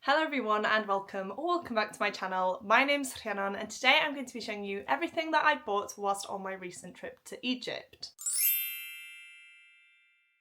Hello everyone and welcome or welcome back to my channel. My name's Rhiannon and today I'm going to be showing you everything that I bought whilst on my recent trip to Egypt.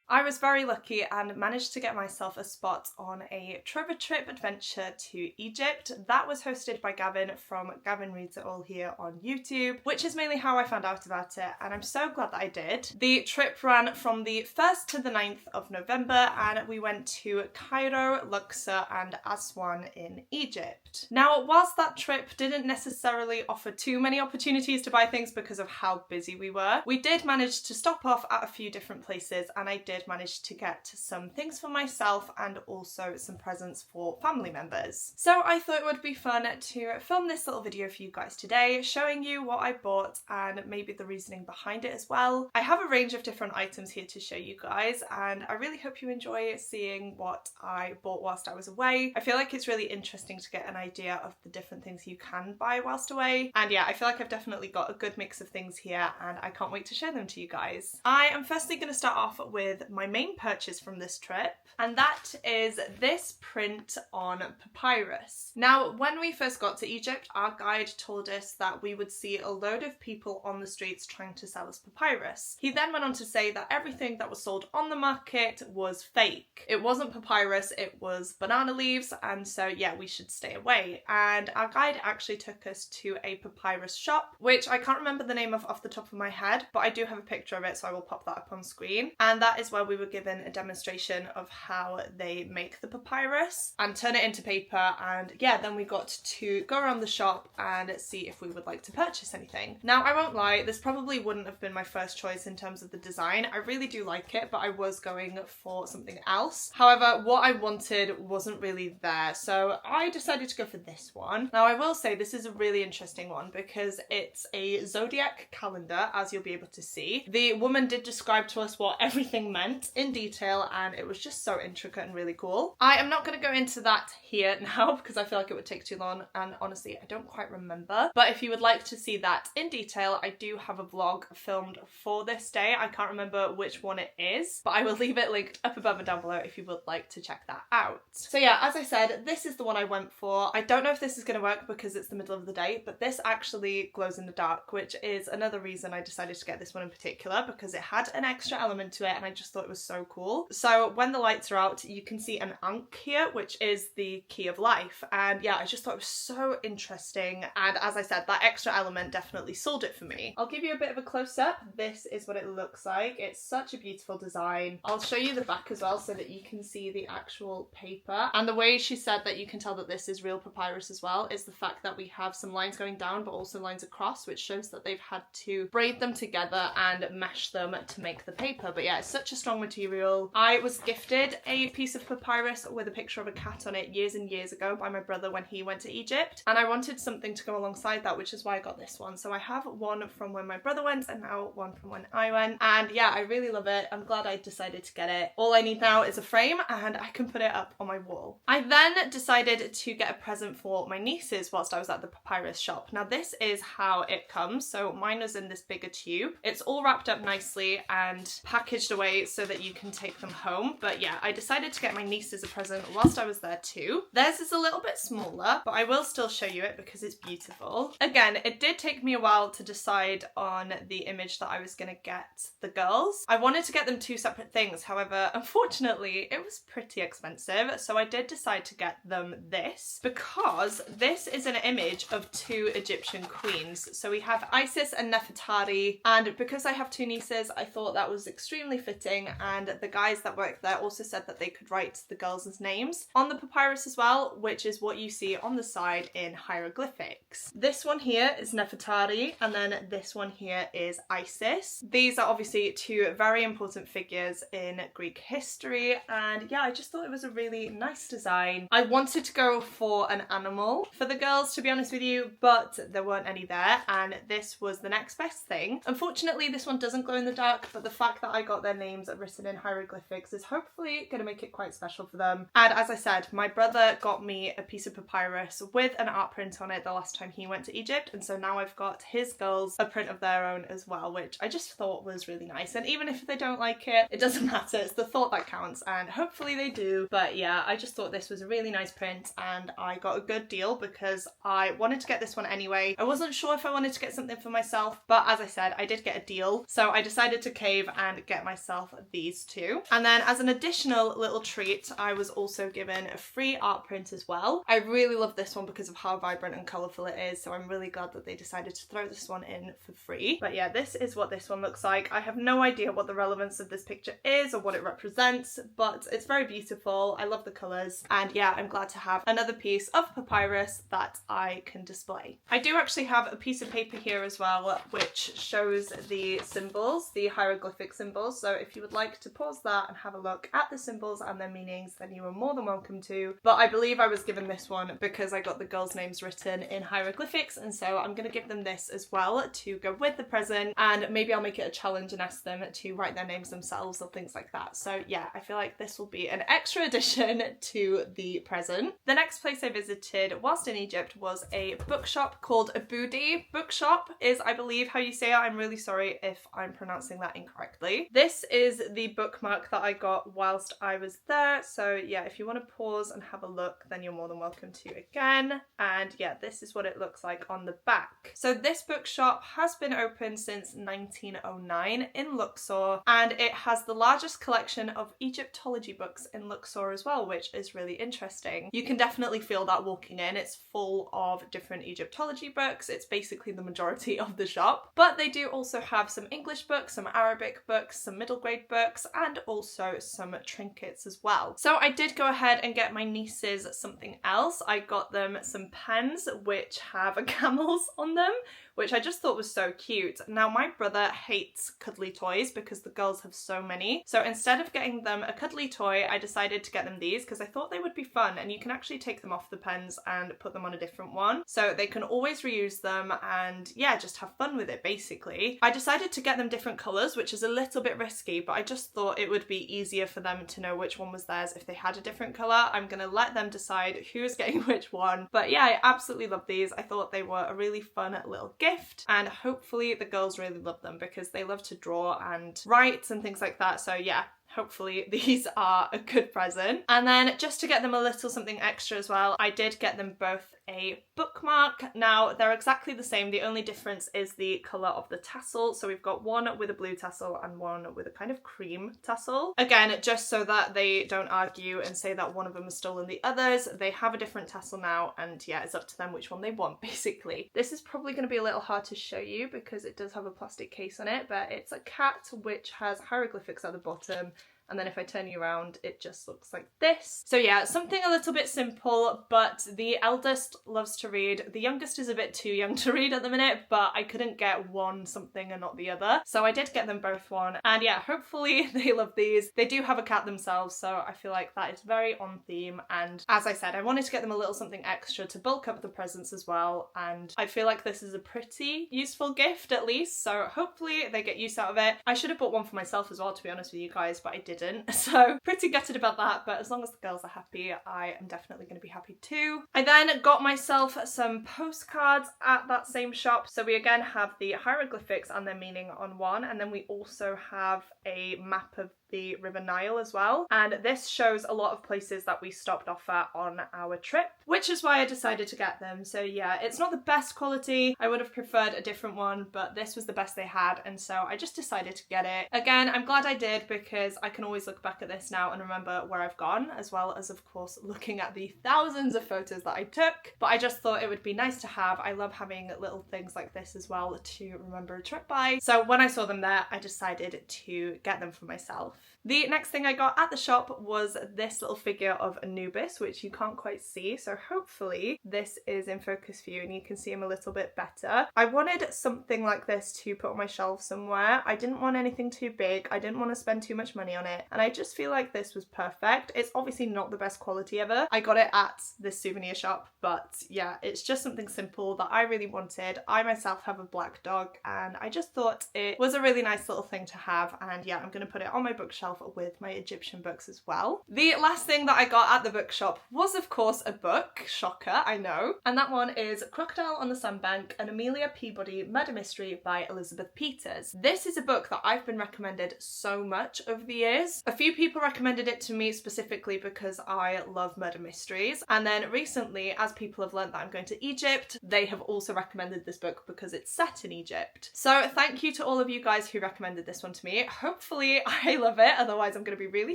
I was very lucky and managed to get myself a spot on a Trevor Trip adventure to Egypt. That was hosted by Gavin from Gavin Reads It All here on YouTube, which is mainly how I found out about it, and I'm so glad that I did. The trip ran from the 1st to the 9th of November and we went to Cairo, Luxor and Aswan in Egypt. Now, whilst that trip didn't necessarily offer too many opportunities to buy things because of how busy we were, we did manage to stop off at a few different places and I did manage to get some things for myself and also some presents for family members. So I thought it would be fun to film this little video for you guys today, showing you what I bought and maybe the reasoning behind it as well. I have a range of different items here to show you guys and I really hope you enjoy seeing what I bought whilst I was away. I feel like it's really interesting to get an idea of the different things you can buy whilst away, and yeah, I feel like I've definitely got a good mix of things here and I can't wait to show them to you guys. I am firstly going to start off with my main purchase from this trip, and that is this print on papyrus. Now, when we first got to Egypt, our guide told us that we would see a load of people on the streets trying to sell us papyrus. He then went on to say that everything that was sold on the market was fake. It wasn't papyrus, it was banana leaves, and so yeah, we should stay away. And our guide actually took us to a papyrus shop, which I can't remember the name of off the top of my head, but I do have a picture of it, so I will pop that up on screen. And that is where we were given a demonstration of how they make the papyrus and turn it into paper, and yeah, then we got to go around the shop and see if we would like to purchase anything. Now, I won't lie, this probably wouldn't have been my first choice in terms of the design. I really do like it, but I was going for something else. However, what I wanted wasn't really there, so I decided to go for this one. Now, I will say this is a really interesting one because it's a zodiac calendar, as you'll be able to see. The woman did describe to us what everything meant in detail and it was just so intricate and really cool. I am not going to go into that here now because I feel like it would take too long and honestly I don't quite remember, but if you would like to see that in detail, I do have a vlog filmed for this day. I can't remember which one it is, but I will leave it linked up above and down below if you would like to check that out. So yeah, as I said, this is the one I went for. I don't know if this is going to work because it's the middle of the day, but this actually glows in the dark, which is another reason I decided to get this one in particular, because it had an extra element to it and I just thought it was so cool. So when the lights are out, you can see an ankh here, which is the key of life. And yeah, I just thought it was so interesting. And as I said, that extra element definitely sold it for me. I'll give you a bit of a close-up. This is what it looks like. It's such a beautiful design. I'll show you the back as well so that you can see the actual paper. And the way she said that you can tell that this is real papyrus as well is the fact that we have some lines going down but also lines across, which shows that they've had to braid them together and mesh them to make the paper. But yeah, it's such a strong material. I was gifted a piece of papyrus with a picture of a cat on it years and years ago by my brother when he went to Egypt, and I wanted something to go alongside that, which is why I got this one. So I have one from when my brother went and now one from when I went, and yeah, I really love it. I'm glad I decided to get it. All I need now is a frame and I can put it up on my wall. I then decided to get a present for my nieces whilst I was at the papyrus shop. Now this is how it comes. So mine was in this bigger tube. It's all wrapped up nicely and packaged away so that you can take them home. But yeah, I decided to get my nieces a present whilst I was there too. Theirs is a little bit smaller, but I will still show you it because it's beautiful. Again, it did take me a while to decide on the image that I was going to get the girls. I wanted to get them two separate things, however, unfortunately, it was pretty expensive, so I did decide to get them this because this is an image of two Egyptian queens. So we have Isis and Nefertari, and because I have two nieces, I thought that was extremely fitting, and the guys that worked there also said that they could write the girls' names on the papyrus as well, which is what you see on the side in hieroglyphics. This one here is Nefertari, and then this one here is Isis. These are obviously two very important figures in Greek history, and yeah, I just thought it was a really nice design. I wanted to go for an animal for the girls, to be honest with you, but there weren't any there, and this was the next best thing. Unfortunately, this one doesn't glow in the dark, but the fact that I got their names written in hieroglyphics is hopefully going to make it quite special for them. And as I said, my brother got me a piece of papyrus with an art print on it the last time he went to Egypt, and so now I've got his girls a print of their own as well, which I just thought was really nice. And even if they don't like it, it doesn't matter, it's the thought that counts, and hopefully they do. But yeah, I just thought this was a really nice print, and I got a good deal because I wanted to get this one anyway. I wasn't sure if I wanted to get something for myself, but as I said, I did get a deal, so I decided to cave and get myself these two. And then as an additional little treat, I was also given a free art print as well. I really love this one because of how vibrant and colourful it is, so I'm really glad that they decided to throw this one in for free. But yeah, this is what this one looks like. I have no idea what the relevance of this picture is or what it represents, but it's very beautiful. I love the colours, and yeah, I'm glad to have another piece of papyrus that I can display. I do actually have a piece of paper here as well, which shows the symbols, the hieroglyphic symbols, so if you would like to pause that and have a look at the symbols and their meanings, then you are more than welcome to. But I believe I was given this one because I got the girls' names written in hieroglyphics, and so I'm going to give them this as well to go with the present, and maybe I'll make it a challenge and ask them to write their names themselves or things like that. So yeah, I feel like this will be an extra addition to the present. The next place I visited whilst in Egypt was a bookshop called Aboudi. Bookshop is, I believe, how you say it. I'm really sorry if I'm pronouncing that incorrectly. This is the bookmark that I got whilst I was there, so yeah, if you want to pause and have a look, then you're more than welcome to again. And yeah, this is what it looks like on the back. So this bookshop has been open since 1909 in Luxor, and it has the largest collection of Egyptology books in Luxor as well, which is really interesting. You can definitely feel that walking in. It's full of different Egyptology books. It's basically the majority of the shop, but they do also have some English books, some Arabic books, some middle grade books, and also some trinkets as well. So I did go ahead and get my nieces something else. I got them some pens which have camels on them, which I just thought was so cute. Now my brother hates cuddly toys because the girls have so many, so instead of getting them a cuddly toy, I decided to get them these because I thought they would be fun, and you can actually take them off the pens and put them on a different one, so they can always reuse them and yeah, just have fun with it basically. I decided to get them different colours, which is a little bit risky, but I just thought it would be easier for them to know which one was theirs if they had a different colour. I'm gonna let them decide who's getting which one, but yeah, I absolutely love these. I thought they were a really fun little gift, and hopefully the girls really love them because they love to draw and write and things like that, so yeah, hopefully these are a good present. And then just to get them a little something extra as well, I did get them both a bookmark. Now they're exactly the same, the only difference is the colour of the tassel. So we've got one with a blue tassel and one with a kind of cream tassel. Again, just so that they don't argue and say that one of them has stolen the others, they have a different tassel now, and yeah, it's up to them which one they want basically. This is probably going to be a little hard to show you because it does have a plastic case on it, but it's a cat which has hieroglyphics at the bottom, and then if I turn you around, it just looks like this. So yeah, something a little bit simple, but the eldest loves to read. The youngest is a bit too young to read at the minute, but I couldn't get one something and not the other, so I did get them both one. And yeah, hopefully they love these. They do have a cat themselves, so I feel like that is very on theme. And as I said, I wanted to get them a little something extra to bulk up the presents as well, and I feel like this is a pretty useful gift at least, so hopefully they get use out of it. I should have bought one for myself as well, to be honest with you guys, but I didn't. So pretty gutted about that, but as long as the girls are happy, I am definitely going to be happy too. I then got myself some postcards at that same shop. So we again have the hieroglyphics and their meaning on one, and then we also have a map of the River Nile as well, and this shows a lot of places that we stopped off at on our trip, which is why I decided to get them. So yeah, it's not the best quality, I would have preferred a different one, but this was the best they had, and so I just decided to get it. Again, I'm glad I did because I can always look back at this now and remember where I've gone, as well as of course looking at the thousands of photos that I took, but I just thought it would be nice to have. I love having little things like this as well to remember a trip by, so when I saw them there, I decided to get them for myself. The next thing I got at the shop was this little figure of Anubis, which you can't quite see, so hopefully this is in focus for you and you can see him a little bit better. I wanted something like this to put on my shelf somewhere. I didn't want anything too big, I didn't want to spend too much money on it, and I just feel like this was perfect. It's obviously not the best quality ever. I got it at this souvenir shop, but yeah, it's just something simple that I really wanted. I myself have a black dog, and I just thought it was a really nice little thing to have, and yeah, I'm going to put it on my bookshelf bookshelf with my Egyptian books as well. The last thing that I got at the bookshop was of course a book, shocker, I know, and that one is Crocodile on the Sandbank, an Amelia Peabody murder mystery by Elizabeth Peters. This is a book that I've been recommended so much over the years. A few people recommended it to me specifically because I love murder mysteries, and then recently, as people have learned that I'm going to Egypt, they have also recommended this book because it's set in Egypt. So thank you to all of you guys who recommended this one to me. Hopefully I love it, otherwise I'm going to be really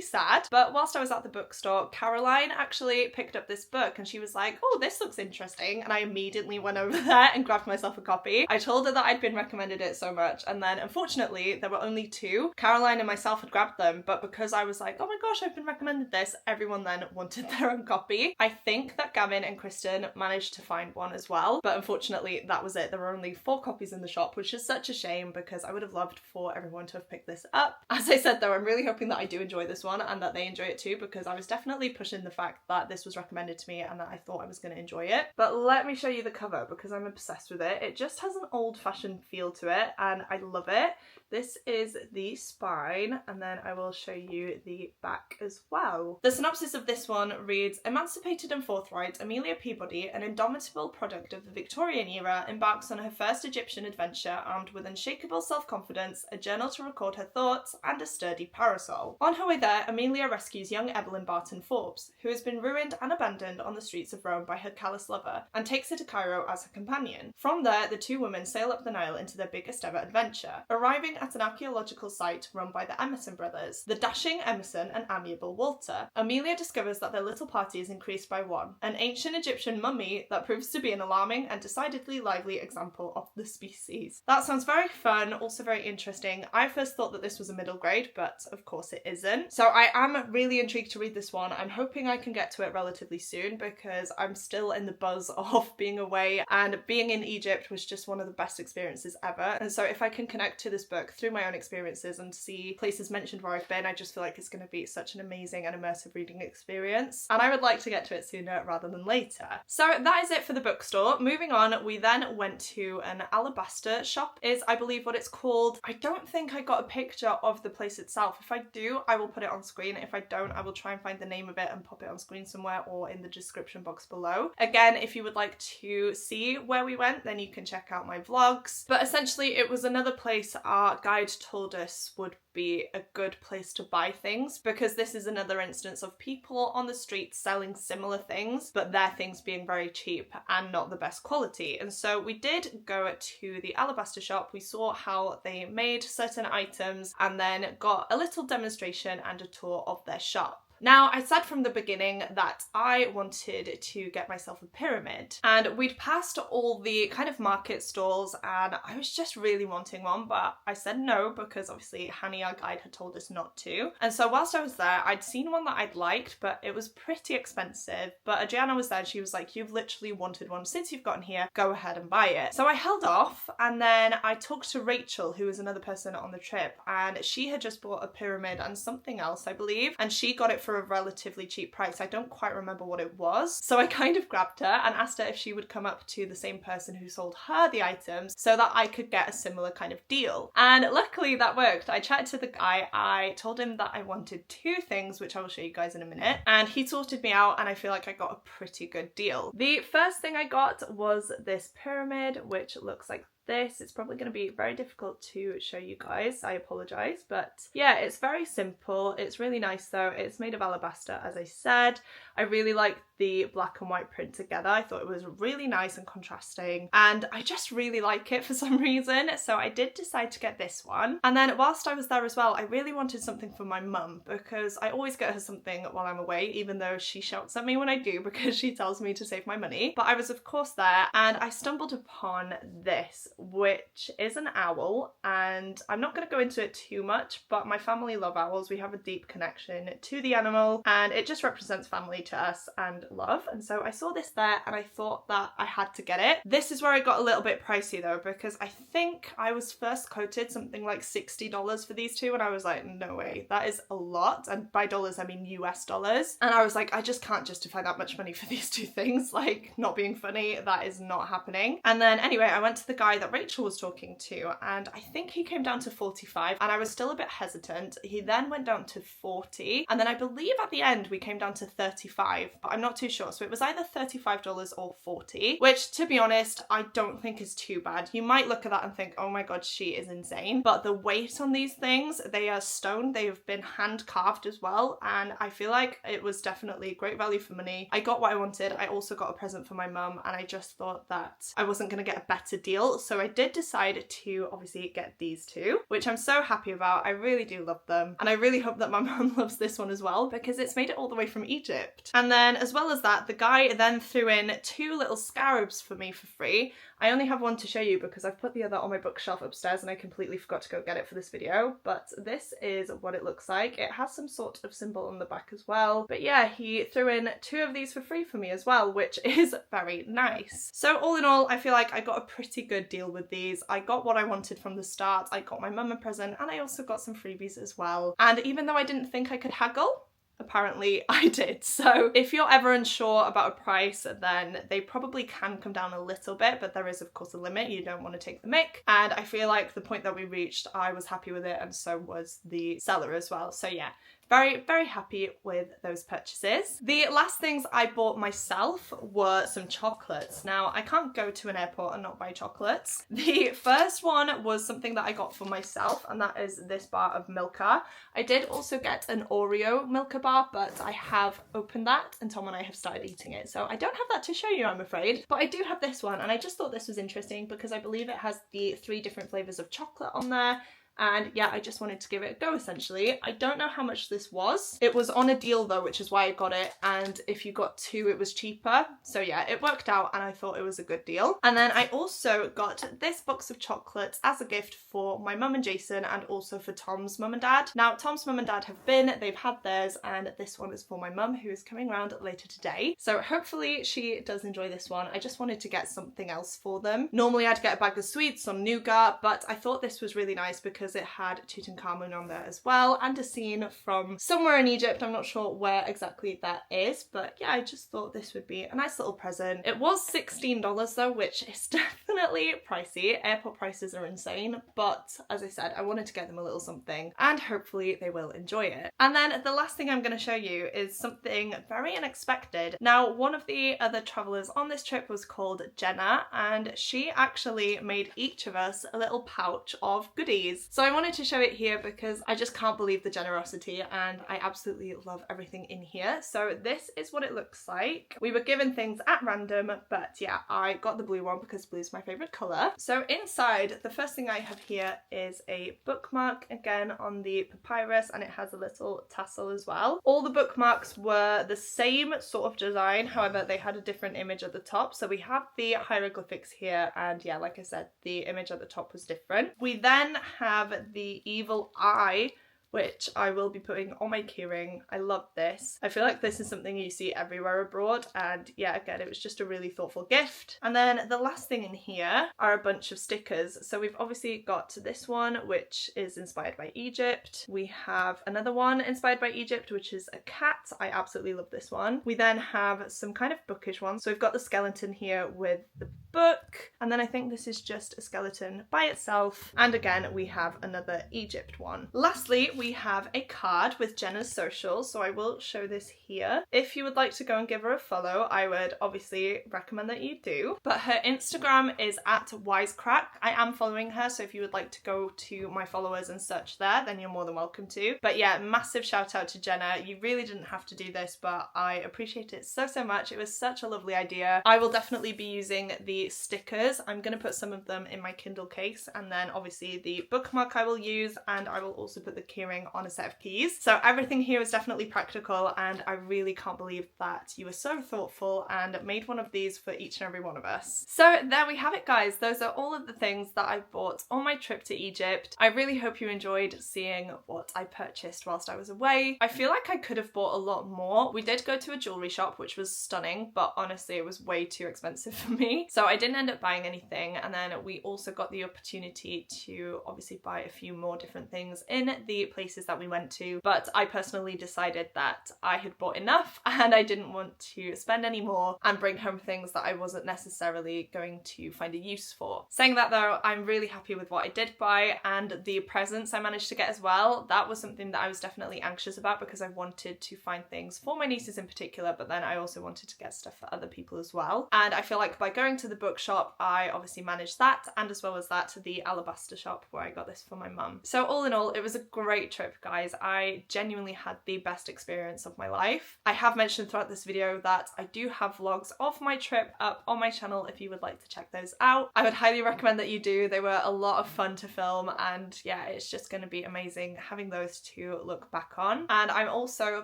sad. But whilst I was at the bookstore, Caroline actually picked up this book and she was like, oh, this looks interesting, and I immediately went over there and grabbed myself a copy. I told her that I'd been recommended it so much, and then unfortunately there were only two. Caroline and myself had grabbed them, but because I was like, oh my gosh, I've been recommended this, everyone then wanted their own copy. I think that Gavin and Kristen managed to find one as well, but unfortunately that was it. There were only 4 copies in the shop, which is such a shame because I would have loved for everyone to have picked this up. As I said though, I'm really hoping that I do enjoy this one and that they enjoy it too, because I was definitely pushing the fact that this was recommended to me and that I thought I was going to enjoy it. But let me show you the cover because I'm obsessed with it. It just has an old-fashioned feel to it and I love it. This is the spine, and then I will show you the back as well. The synopsis of this one reads, emancipated and forthright, Amelia Peabody, an indomitable product of the Victorian era, embarks on her first Egyptian adventure armed with unshakable self-confidence, a journal to record her thoughts, and a sturdy parasol. On her way there, Amelia rescues young Evelyn Barton Forbes, who has been ruined and abandoned on the streets of Rome by her callous lover, and takes her to Cairo as her companion. From there, the two women sail up the Nile into their biggest ever adventure, arriving at an archaeological site run by the Emerson brothers, the dashing Emerson and amiable Walter. Amelia discovers that their little party is increased by one, an ancient Egyptian mummy that proves to be an alarming and decidedly lively example of the species. That sounds very fun, also very interesting. I first thought that this was a middle grade, but of course it isn't. So I am really intrigued to read this one. I'm hoping I can get to it relatively soon because I'm still in the buzz of being away, and being in Egypt was just one of the best experiences ever. And so if I can connect to this book through my own experiences and see places mentioned where I've been, I just feel like it's going to be such an amazing and immersive reading experience, and I would like to get to it sooner rather than later. So that is it for the bookstore. Moving on, we then went to an Alabaster shop, is I believe what it's called. I don't think I got a picture of the place itself. If I do, I will put it on screen. If I don't, I will try and find the name of it and pop it on screen somewhere or in the description box below. Again, if you would like to see where we went, then you can check out my vlogs. But essentially it was another place our guide told us would be a good place to buy things, because this is another instance of people on the street selling similar things, but their things being very cheap and not the best quality. And so we did go to the Alabaster shop. We saw how they made certain items and then got a little demonstration and a tour of their shop. Now, I said from the beginning that I wanted to get myself a pyramid, and we'd passed all the kind of market stalls and I was just really wanting one, but I said no because obviously Hani, our guide, had told us not to. And so whilst I was there, I'd seen one that I'd liked, but it was pretty expensive. But Adriana was there and she was like, you've literally wanted one since you've gotten here, go ahead and buy it. So I held off, and then I talked to Rachel, who was another person on the trip, and she had just bought a pyramid and something else, I believe, and she got it for a relatively cheap price. I don't quite remember what it was. So I kind of grabbed her and asked her if she would come up to the same person who sold her the items so that I could get a similar kind of deal. And luckily that worked. I chatted to the guy, I told him that I wanted 2 things, which I will show you guys in a minute, and he sorted me out and I feel like I got a pretty good deal. The first thing I got was this pyramid, which looks like this. It's probably going to be very difficult to show you guys, I apologise, but yeah, it's very simple. It's really nice though. It's made of alabaster, as I said. I really like the black and white print together. I thought it was really nice and contrasting, and I just really like it for some reason, so I did decide to get this one. And then whilst I was there as well, I really wanted something for my mum, because I always get her something while I'm away, even though she shouts at me when I do because she tells me to save my money. But I was of course there and I stumbled upon this, which is an owl, and I'm not going to go into it too much, but my family love owls. We have a deep connection to the animal and it just represents family to us and love. And so I saw this there and I thought that I had to get it. This is where I got a little bit pricey though, because I think I was first quoted something like $60 for these two, and I was like, no way, that is a lot. And by dollars I mean US dollars. And I was like, I just can't justify that much money for these 2 things. Like, not being funny, that is not happening. And then anyway, I went to the guy that that Rachel was talking to, and I think he came down to 45, and I was still a bit hesitant. He then went down to 40, and then I believe at the end we came down to 35, but I'm not too sure. So it was either $35 or 40, which to be honest, I don't think is too bad. You might look at that and think, oh my god, she is insane. But the weight on these things, they are stone, they have been hand carved as well, and I feel like it was definitely great value for money. I got what I wanted. I also got a present for my mum, and I just thought that I wasn't going to get a better deal. So I did decide to obviously get these two, which I'm so happy about. I really do love them. And I really hope that my mum loves this one as well, because it's made it all the way from Egypt. And then as well as that, the guy then threw in two little scarabs for me for free. I only have one to show you because I've put the other on my bookshelf upstairs and I completely forgot to go get it for this video, but this is what it looks like. It has some sort of symbol on the back as well. But yeah, he threw in two of these for free for me as well, which is very nice. So all in all, I feel like I got a pretty good deal with these. I got what I wanted from the start. I got my mum a present, and I also got some freebies as well. And even though I didn't think I could haggle, apparently I did. So if you're ever unsure about a price, then they probably can come down a little bit, but there is of course a limit. You don't want to take the mick. And I feel like the point that we reached, I was happy with it, and so was the seller as well. So yeah, very, very happy with those purchases. The last things I bought myself were some chocolates. Now, I can't go to an airport and not buy chocolates. The first one was something that I got for myself, and that is this bar of Milka. I did also get an Oreo Milka bar, but I have opened that, and Tom and I have started eating it. So I don't have that to show you, I'm afraid. But I do have this one, and I just thought this was interesting because I believe it has the 3 different flavours of chocolate on there. And yeah, I just wanted to give it a go essentially. I don't know how much this was. It was on a deal though, which is why I got it. And if you got 2, it was cheaper. So yeah, it worked out and I thought it was a good deal. And then I also got this box of chocolates as a gift for my mum and Jason, and also for Tom's mum and dad. Now, Tom's mum and dad have been, they've had theirs, and this one is for my mum, who is coming around later today. So hopefully she does enjoy this one. I just wanted to get something else for them. Normally I'd get a bag of sweets or nougat, but I thought this was really nice because it had Tutankhamun on there as well, and a scene from somewhere in Egypt. I'm not sure where exactly that is, but yeah, I just thought this would be a nice little present. It was $16 though, which is definitely pricey. Airport prices are insane, but as I said, I wanted to get them a little something, and hopefully they will enjoy it. And then the last thing I'm going to show you is something very unexpected. Now, one of the other travellers on this trip was called Jenna, and she actually made each of us a little pouch of goodies. So I wanted to show it here because I just can't believe the generosity, and I absolutely love everything in here. So this is what it looks like. We were given things at random, but yeah, I got the blue one because blue is my favourite colour. So inside, the first thing I have here is a bookmark, again on the papyrus, and it has a little tassel as well. All the bookmarks were the same sort of design, however they had a different image at the top. So we have the hieroglyphics here, and yeah, like I said, the image at the top was different. We then have the evil eye, which I will be putting on my keyring. I love this. I feel like this is something you see everywhere abroad, and yeah, again, it was just a really thoughtful gift. And then the last thing in here are a bunch of stickers. So we've obviously got this one, which is inspired by Egypt. We have another one inspired by Egypt, which is a cat. I absolutely love this one. We then have some kind of bookish ones. So we've got the skeleton here with the book, and then I think this is just a skeleton by itself, and again we have another Egypt one. Lastly, we have a card with Jenna's socials, so I will show this here. If you would like to go and give her a follow, I would obviously recommend that you do, but her Instagram is at wisecrack. I am following her, so if you would like to go to my followers and search there, then you're more than welcome to. But yeah, massive shout out to Jenna. You really didn't have to do this, but I appreciate it so much. It was such a lovely idea. I will definitely be using the stickers. I'm going to put some of them in my Kindle case, and then obviously the bookmark I will use, and I will also put the keyring on a set of keys. So everything here is definitely practical, and I really can't believe that you were so thoughtful and made one of these for each and every one of us. So there we have it, guys. Those are all of the things that I bought on my trip to Egypt. I really hope you enjoyed seeing what I purchased whilst I was away. I feel like I could have bought a lot more. We did go to a jewellery shop, which was stunning, but honestly it was way too expensive for me. So I didn't end up buying anything, and then we also got the opportunity to obviously buy a few more different things in the places that we went to, but I personally decided that I had bought enough and I didn't want to spend any more and bring home things that I wasn't necessarily going to find a use for. Saying that though, I'm really happy with what I did buy, and the presents I managed to get as well. That was something that I was definitely anxious about because I wanted to find things for my nieces in particular, but then I also wanted to get stuff for other people as well. And I feel like by going to the bookshop, I obviously managed that, and as well as that, the Alabaster shop where I got this for my mum. So all in all, it was a great trip, guys. I genuinely had the best experience of my life. I have mentioned throughout this video that I do have vlogs of my trip up on my channel if you would like to check those out. I would highly recommend that you do. They were a lot of fun to film, and yeah, it's just going to be amazing having those to look back on. And I'm also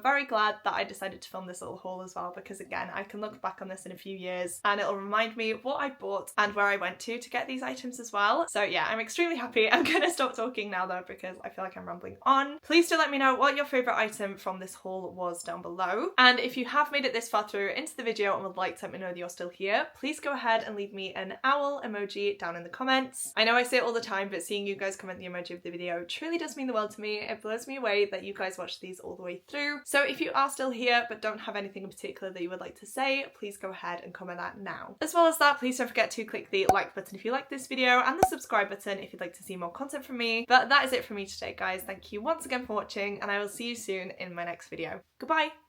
very glad that I decided to film this little haul as well, because again, I can look back on this in a few years and it'll remind me what I bought and where I went to get these items as well. So yeah, I'm extremely happy. I'm gonna stop talking now though, because I feel like I'm rambling on. Please do let me know what your favourite item from this haul was down below. And if you have made it this far through into the video and would like to let me know that you're still here, please go ahead and leave me an owl emoji down in the comments. I know I say it all the time, but seeing you guys comment the emoji of the video truly does mean the world to me. It blows me away that you guys watch these all the way through. So if you are still here but don't have anything in particular that you would like to say, please go ahead and comment that now. As well as that, please don't forget to click the like button if you like this video and the subscribe button if you'd like to see more content from me. But that is it for me today, guys. Thank you once again for watching, and I will see you soon in my next video. Goodbye!